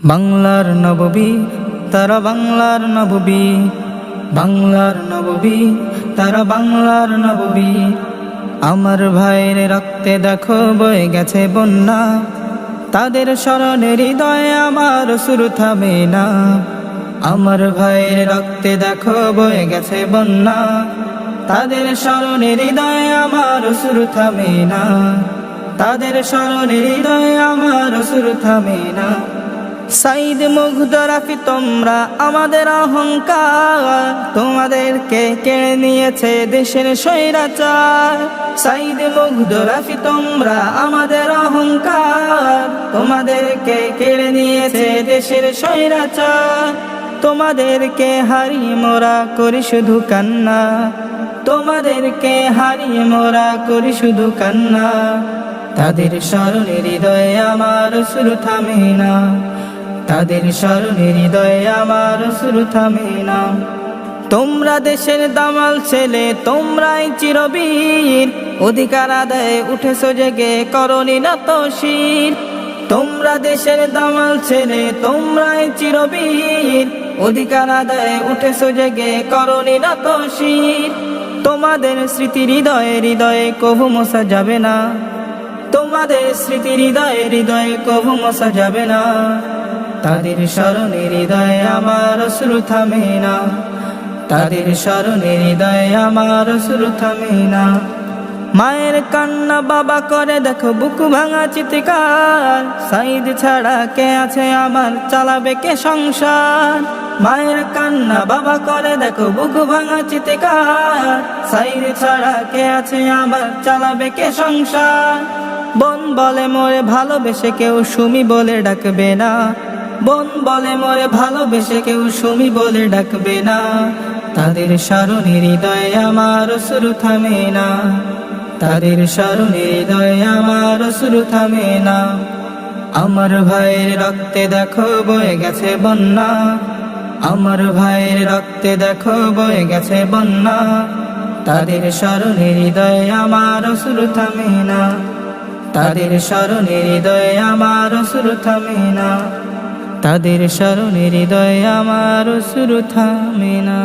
বাংলার নববী তারা বাংলার নববী, বাংলার নববী তারা বাংলার নববী। আমার ভাইয়ের রক্তে দেখো বয়ে গেছে বন্যা, তাদের স্মরণে হৃদয়ে আমার সুর থামে না। আমার ভাইয়ের রক্তে দেখো বয়ে গেছে বন্যা, তাদের স্মরণে হৃদয়ে আমার সুর থামে না। তাদের স্মরণে হৃদয়ে আমার সুর থামে না। সাইদ মুগ্ধ রাফি তোমরা আমাদের অহংকার, তোমাদেরকে কেড়ে নিয়েছে দেশের স্বৈরাচার। সাইদ মুগ্ধ রাফি তোমরা আমাদের অহংকার, তোমাদেরকে কেড়ে নিয়েছে দেশের স্বৈরাচার। তোমাদেরকে হারিয়ে মোরা করি শুধু কান্না, তোমাদেরকে হারিয়ে মোরা করি শুধু কান্না। তাদের স্মরণে হৃদয়ে আমার সুর থামে না, তাদের স্মরণে হৃদয়ে আমার সুর থামে না। তোমরা দেশের দামাল ছেলে, তোমরাই চিরবীর, অধিকার আদায়ে উঠেছো জেগে করনি নত শির। তোমরা দেশের দামাল ছেলে, তোমরাই চিরবীর, অধিকার আদায়ে উঠেছো জেগে করনি নত শির। তোমাদের স্মৃতি হৃদয়ে হৃদয়ে কভু মোছা যাবে না, তোমাদের স্মৃতি হৃদয়ে হৃদয়ে কভু মোছা যাবে না। তাদের স্মরণে হৃদয়ে আমার সুর থামে না, তাদের স্মরণে হৃদয়ে আমার সুর থামে না। মায়ের কান্না বাবা করে দেখো বুক ভাঙা চিৎকার, সাইদ ছাড়া কে আছে আমার, চালাবে কে সংসার। মায়ের কান্না বাবা করে দেখো বুক ভাঙা চিৎকার, সাইদ ছাড়া কে আছে আমার, চালাবে কে সংসার। বোন বলে মোরে ভালোবেসে কেউ সুমি বলে ডাকবে না, বোন বলে মোরে ভালোবেসে কেউ সুমি বলে ডাকবে না। তাদের স্মরণে হৃদয়ে আমার সুর থামে না, তাদের স্মরণে হৃদয়ে আমার সুর থামে না। আমার ভাইয়ের রক্তে দেখো বয়ে গেছে বন্যা, আমার ভাইয়ের রক্তে দেখো বয়ে গেছে বন্যা। তাদের স্মরণে হৃদয়ে আমার সুর থামে না, তাদের স্মরণে হৃদয়ে আমার সুর থামে না। তাদের স্মরণে হৃদয়ে আমার সুর থামে না।